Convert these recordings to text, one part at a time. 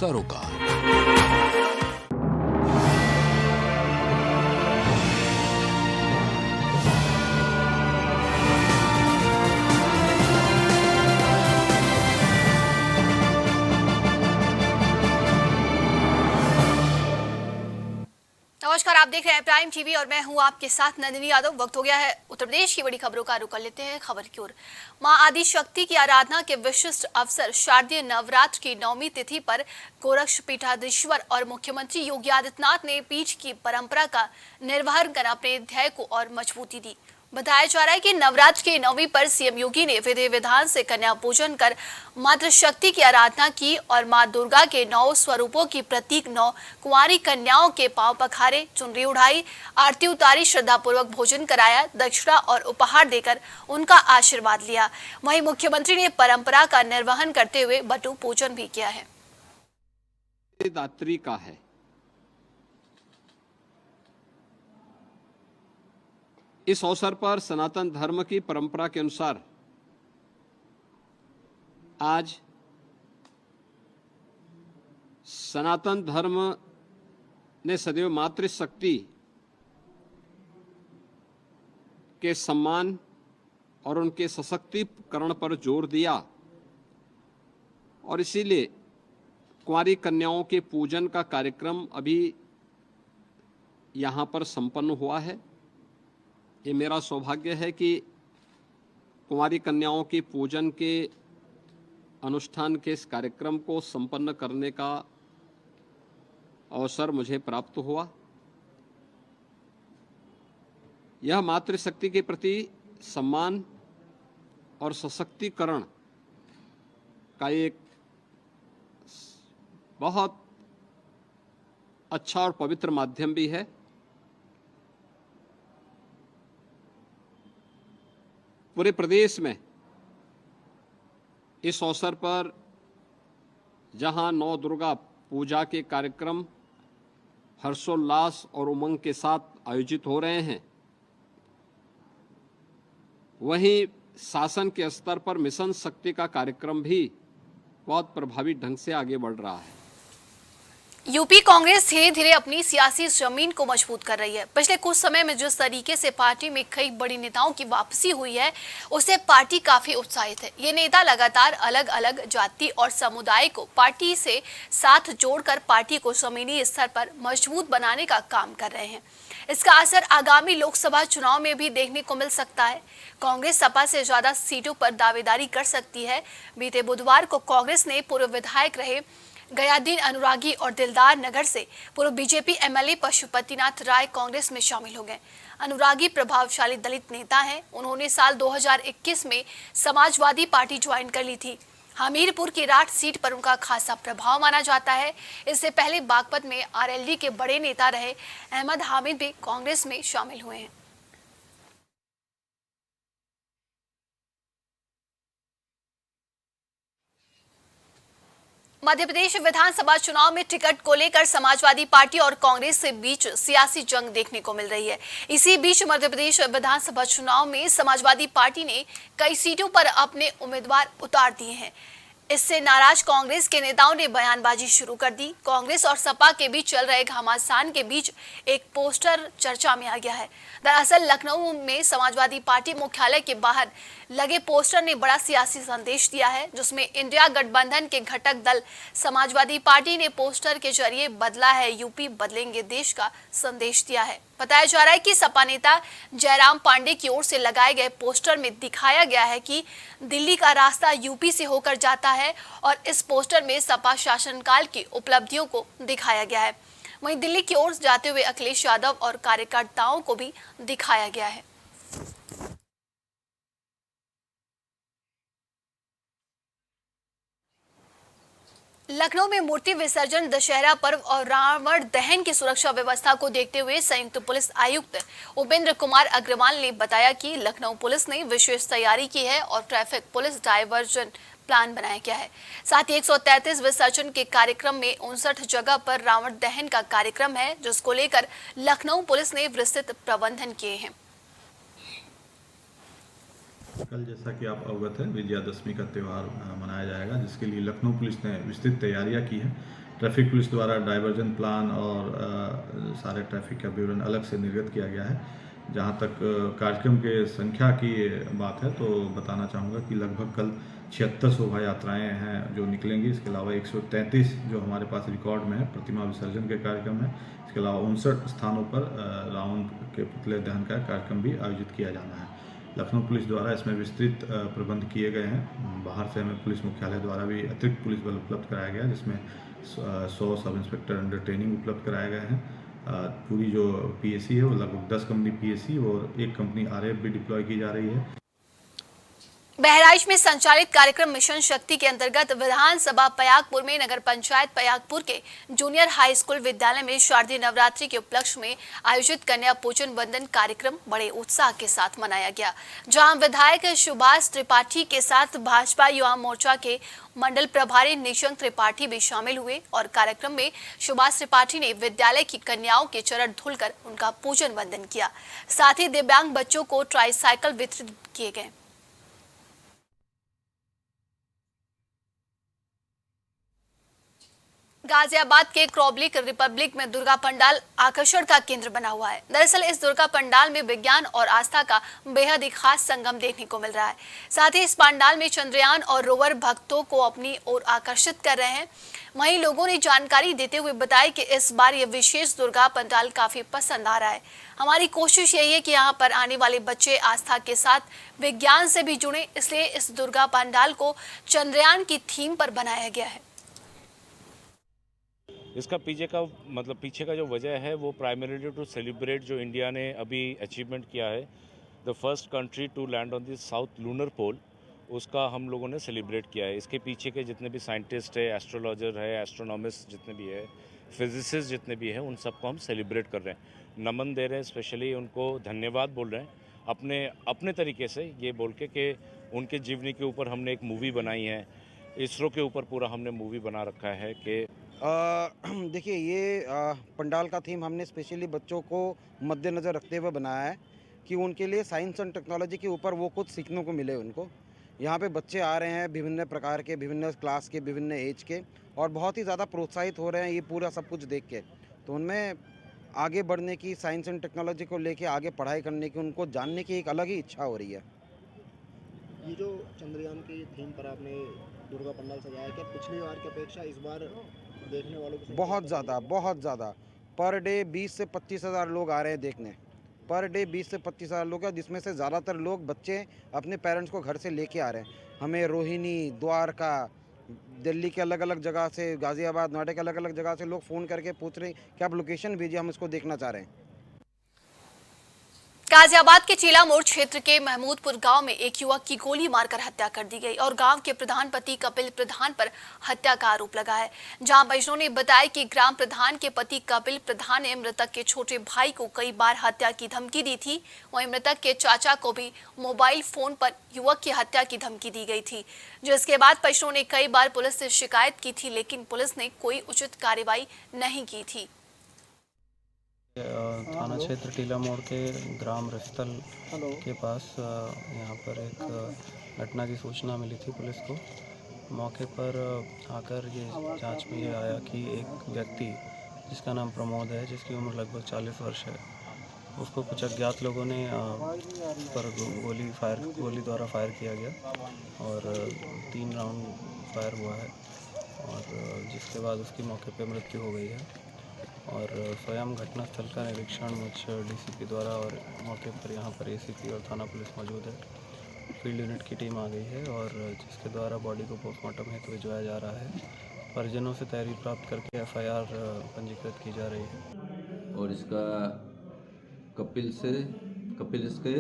सरोकार। नमस्कार, आप देख रहे हैं प्राइम टीवी और मैं हूं आपके साथ नंदिनी यादव। वक्त हो गया है उत्तर प्रदेश की बड़ी खबरों का रुख कर लेते हैं खबर की ओर। मां आदि शक्ति की आराधना के विशिष्ट अवसर शारदीय नवरात्र की 9वीं तिथि पर गोरक्ष पीठाधीश्वर और मुख्यमंत्री योगी आदित्यनाथ ने पीठ की परंपरा का निर्वहन कर अपने ध्येय को और मजबूती दी। बताया जा रहा है कि नवरात्र के 9वीं पर सीएम योगी ने विधि विधान से कन्या पूजन कर मातृ शक्ति की आराधना की और मां दुर्गा के 9 स्वरूपों की प्रतीक 9 कुंवारी कन्याओं के पांव पखारे, चुनरी उड़ाई, आरती उतारी, श्रद्धापूर्वक भोजन कराया, दक्षिणा और उपहार देकर उनका आशीर्वाद लिया। वहीं मुख्यमंत्री ने परंपरा का निर्वहन करते हुए बटु पूजन भी किया है। दात्री का है। इस अवसर पर सनातन धर्म की परंपरा के अनुसार आज सनातन धर्म ने सदैव मातृशक्ति के सम्मान और उनके सशक्तिकरण पर जोर दिया और इसीलिए कुंवारी कन्याओं के पूजन का कार्यक्रम अभी यहाँ पर संपन्न हुआ है। ये मेरा सौभाग्य है कि कुंवारी कन्याओं के पूजन के अनुष्ठान के इस कार्यक्रम को संपन्न करने का अवसर मुझे प्राप्त हुआ। यह मातृशक्ति के प्रति सम्मान और सशक्तिकरण का एक बहुत अच्छा और पवित्र माध्यम भी है। पूरे प्रदेश में इस अवसर पर जहां नौ दुर्गा पूजा के कार्यक्रम हर्षोल्लास और उमंग के साथ आयोजित हो रहे हैं, वहीं शासन के स्तर पर मिशन शक्ति का कार्यक्रम भी बहुत प्रभावी ढंग से आगे बढ़ रहा है। यूपी कांग्रेस धीरे धीरे अपनी सियासी जमीन को मजबूत कर रही है। पिछले कुछ समय में जिस तरीके से पार्टी में कई बड़ी नेताओं की वापसी हुई है, उससे पार्टी काफी उत्साहित है। ये नेता लगातार अलग अलग जाति और समुदाय को पार्टी से साथ जोड़कर पार्टी को जमीनी स्तर पर मजबूत बनाने का काम कर रहे हैं। इसका असर आगामी लोकसभा चुनाव में भी देखने को मिल सकता है। कांग्रेस सपा से ज्यादा सीटों पर दावेदारी कर सकती है। बीते बुधवार को कांग्रेस ने पूर्व विधायक रहे गयादीन अनुरागी और दिलदार नगर से पूर्व बीजेपी एमएलए पशुपतिनाथ राय कांग्रेस में शामिल हो गए। अनुरागी प्रभावशाली दलित नेता हैं। उन्होंने साल 2021 में समाजवादी पार्टी ज्वाइन कर ली थी। हमीरपुर की राठ सीट पर उनका खासा प्रभाव माना जाता है। इससे पहले बागपत में आरएलडी के बड़े नेता रहे अहमद हामिद भी कांग्रेस में शामिल हुए हैं। मध्य प्रदेश विधानसभा चुनाव में टिकट को लेकर समाजवादी पार्टी और कांग्रेस के बीच सियासी जंग देखने को मिल रही है। इसी बीच मध्य प्रदेश विधानसभा चुनाव में समाजवादी पार्टी ने कई सीटों पर अपने उम्मीदवार उतार दिए हैं। इससे नाराज कांग्रेस के नेताओं ने बयानबाजी शुरू कर दी। कांग्रेस और सपा के बीच चल रहे घमासान के बीच एक पोस्टर चर्चा में आ गया है। दरअसल लखनऊ में समाजवादी पार्टी मुख्यालय के बाहर लगे पोस्टर ने बड़ा सियासी संदेश दिया है, जिसमें इंडिया गठबंधन के घटक दल समाजवादी पार्टी ने पोस्टर के जरिए बदला है यूपी, बदलेंगे देश का संदेश दिया है। बताया जा रहा है कि सपा नेता जयराम पांडे की ओर से लगाए गए पोस्टर में दिखाया गया है कि दिल्ली का रास्ता यूपी से होकर जाता है और इस पोस्टर में सपा शासनकाल की उपलब्धियों को दिखाया गया है। वहीं दिल्ली की ओर जाते हुए अखिलेश यादव और कार्यकर्ताओं को भी दिखाया गया है। लखनऊ में मूर्ति विसर्जन, दशहरा पर्व और रावण दहन की सुरक्षा व्यवस्था को देखते हुए संयुक्त पुलिस आयुक्त उपेंद्र कुमार अग्रवाल ने बताया कि लखनऊ पुलिस ने विशेष तैयारी की है और ट्रैफिक पुलिस डायवर्जन प्लान बनाया गया है। साथ ही 133 विसर्जन के कार्यक्रम में 59 जगह पर रावण दहन का कार्यक्रम है, जिसको लेकर लखनऊ पुलिस ने विस्तृत प्रबंधन किए हैं। कल जैसा कि आप अवगत हैं, विजयादशमी का त्यौहार मनाया जाएगा, जिसके लिए लखनऊ पुलिस ने विस्तृत तैयारियां की हैं। ट्रैफिक पुलिस द्वारा डाइवर्जन प्लान और सारे ट्रैफिक का विवरण अलग से निर्गत किया गया है। जहाँ तक कार्यक्रम के संख्या की बात है तो बताना चाहूँगा कि लगभग कल 76 शोभा यात्राएँ हैं जो निकलेंगी। इसके अलावा 133 जो हमारे पास रिकॉर्ड में है प्रतिमा विसर्जन के कार्यक्रम है। इसके अलावा 59 स्थानों पर रावण के पुतले दहन का कार्यक्रम भी आयोजित किया जाना है। लखनऊ पुलिस द्वारा इसमें विस्तृत प्रबंध किए गए हैं। बाहर से हमें पुलिस मुख्यालय द्वारा भी अतिरिक्त पुलिस बल उपलब्ध कराया गया, जिसमें 100 सब इंस्पेक्टर अंडर ट्रेनिंग उपलब्ध कराए गए हैं। पूरी जो पीएसी है वो लगभग 10 कंपनी पीएसी और 1 कंपनी आरएफ भी डिप्लॉय की जा रही है। बहराइच में संचालित कार्यक्रम मिशन शक्ति के अंतर्गत विधानसभा पयागपुर में नगर पंचायत पयागपुर के जूनियर हाई स्कूल विद्यालय में शारदीय नवरात्रि के उपलक्ष्य में आयोजित कन्या पूजन वंदन कार्यक्रम बड़े उत्साह के साथ मनाया गया, जहां विधायक सुभाष त्रिपाठी के साथ भाजपा युवा मोर्चा के मंडल प्रभारी निशंक त्रिपाठी भी शामिल हुए और कार्यक्रम में सुभाष त्रिपाठी ने विद्यालय की कन्याओं के चरण धुलकर उनका पूजन वंदन किया। साथ ही दिव्यांग बच्चों को ट्राईसाइकिल वितरित किए गए। गाजियाबाद के क्रॉबलिक रिपब्लिक में दुर्गा पंडाल आकर्षण का केंद्र बना हुआ है। दरअसल इस दुर्गा पंडाल में विज्ञान और आस्था का बेहद ही खास संगम देखने को मिल रहा है। साथ ही इस पंडाल में चंद्रयान और रोवर भक्तों को अपनी ओर आकर्षित कर रहे हैं। वहीं लोगों ने जानकारी देते हुए बताया कि इस बार यह विशेष दुर्गा पंडाल काफी पसंद आ रहा है। हमारी कोशिश यही है कि यहाँ पर आने वाले बच्चे आस्था के साथ विज्ञान से भी जुड़े, इसलिए इस दुर्गा पंडाल को चंद्रयान की थीम पर बनाया गया है। इसका पीछे का जो वजह है वो प्राइमरीली टू सेलिब्रेट जो इंडिया ने अभी अचीवमेंट किया है, the first country to land on the south lunar pole, उसका हम लोगों ने सेलिब्रेट किया है। इसके पीछे के जितने भी साइंटिस्ट है, एस्ट्रोलॉजर है, एस्ट्रोनॉमिस्ट जितने भी है, फिजिसिस्ट जितने भी हैं, उन सबको हम सेलिब्रेट कर रहे हैं, नमन दे रहे हैं, स्पेशली उनको धन्यवाद बोल रहे हैं अपने तरीके से, ये बोल के कि उनके जीवनी के ऊपर हमने एक मूवी बनाई है। इसरो के ऊपर पूरा हमने मूवी बना रखा है कि देखिए ये पंडाल का थीम हमने स्पेशली बच्चों को मद्देनज़र रखते हुए बनाया है कि उनके लिए साइंस एंड टेक्नोलॉजी के ऊपर वो कुछ सीखने को मिले उनको। यहाँ पे बच्चे आ रहे हैं विभिन्न प्रकार के, विभिन्न क्लास के, विभिन्न एज के, और बहुत ही ज़्यादा प्रोत्साहित हो रहे हैं ये पूरा सब कुछ देख के। तो उनमें आगे बढ़ने की, साइंस एंड टेक्नोलॉजी को लेके आगे पढ़ाई करने की, उनको जानने की एक अलग ही इच्छा हो रही है। ये जो चंद्रयान की थीम पर आपने दुर्गा पंडाल सजाया, क्या पिछली बार की अपेक्षा इस बार देखने वालों की बहुत ज़्यादा पर डे 20 से 25 हज़ार लोग आ रहे हैं देखने। पर डे 20 से 25 हज़ार लोग हैं, जिसमें से ज़्यादातर लोग बच्चे अपने पेरेंट्स को घर से लेके आ रहे हैं। हमें रोहिणी, द्वारका, दिल्ली के अलग अलग जगह से, गाज़ियाबाद, नोएडा के अलग अलग जगह से लोग फ़ोन करके पूछ रहे हैं कि आप लोकेशन भेजिए, हम इसको देखना चाह रहे हैं। गाजियाबाद के चीला मोड़ क्षेत्र के महमूदपुर गांव में एक युवक की गोली मारकर हत्या कर दी गई और गांव के प्रधान पति कपिल प्रधान पर हत्या का आरोप लगा है। जहां परिजनों ने बताया कि ग्राम प्रधान के पति कपिल प्रधान ने मृतक के छोटे भाई को कई बार हत्या की धमकी दी थी। वहीं मृतक के चाचा को भी मोबाइल फोन पर युवक की हत्या की धमकी दी गई थी, जिसके बाद परिजनों ने कई बार पुलिस से शिकायत की थी, लेकिन पुलिस ने कोई उचित कार्रवाई नहीं की थी। थाना क्षेत्र टीला मोड़ के ग्राम रस्तल के पास यहाँ पर एक घटना की सूचना मिली थी पुलिस को। मौके पर आकर ये जांच में ये आया कि एक व्यक्ति जिसका नाम प्रमोद है, जिसकी उम्र लगभग 40 वर्ष है, उसको कुछ अज्ञात लोगों ने पर गोली द्वारा फायर किया गया और 3 राउंड फायर हुआ है और जिसके बाद उसकी मौके पर मृत्यु हो गई है। और स्वयं घटनास्थल का निरीक्षण मुझ डीसीपी द्वारा और मौके पर यहाँ पर एसीपी और थाना पुलिस मौजूद है। फील्ड यूनिट की टीम आ गई है और जिसके द्वारा बॉडी को पोस्टमार्टम हेतु भिजवाया जा रहा है। परिजनों से तहरीर प्राप्त करके एफआईआर पंजीकृत की जा रही है। और इसका कपिल इसके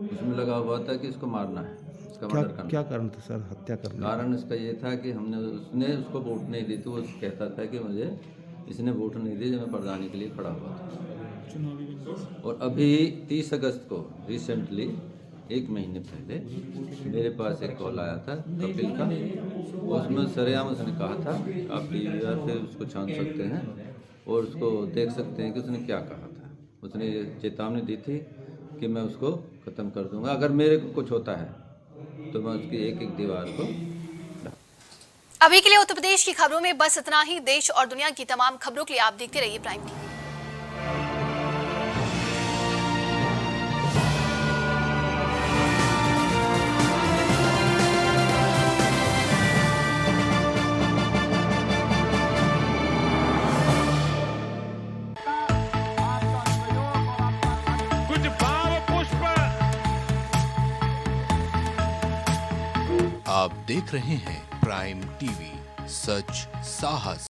उसमें लगा हुआ था कि इसको मारना है, इसका मर्डर करना। क्या कारण था सर हत्या करने? कारण इसका ये था कि उसने उसको वोट नहीं दी थी। वो कहता था कि मुझे इसने वोट नहीं दी जब मैं प्रधानी के लिए खड़ा हुआ था। और अभी 30 अगस्त को रिसेंटली 1 महीने पहले मेरे पास एक कॉल आया था कपिल का। उसमें सरेआम उसने कहा था आप टीवीआर से उसको छान सकते हैं और उसको देख सकते हैं कि उसने क्या कहा था। उसने चेतावनी दी थी कि मैं उसको ख़त्म कर दूंगा, अगर मेरे को कुछ होता है तो मैं उसकी एक दीवार को। अभी के लिए उत्तर प्रदेश की खबरों में बस इतना ही। देश और दुनिया की तमाम खबरों के लिए आप देखते रहिए प्राइम टीवी। कुछ भाव पुष्प। आप देख रहे हैं प्राइम टीवी, सच साहस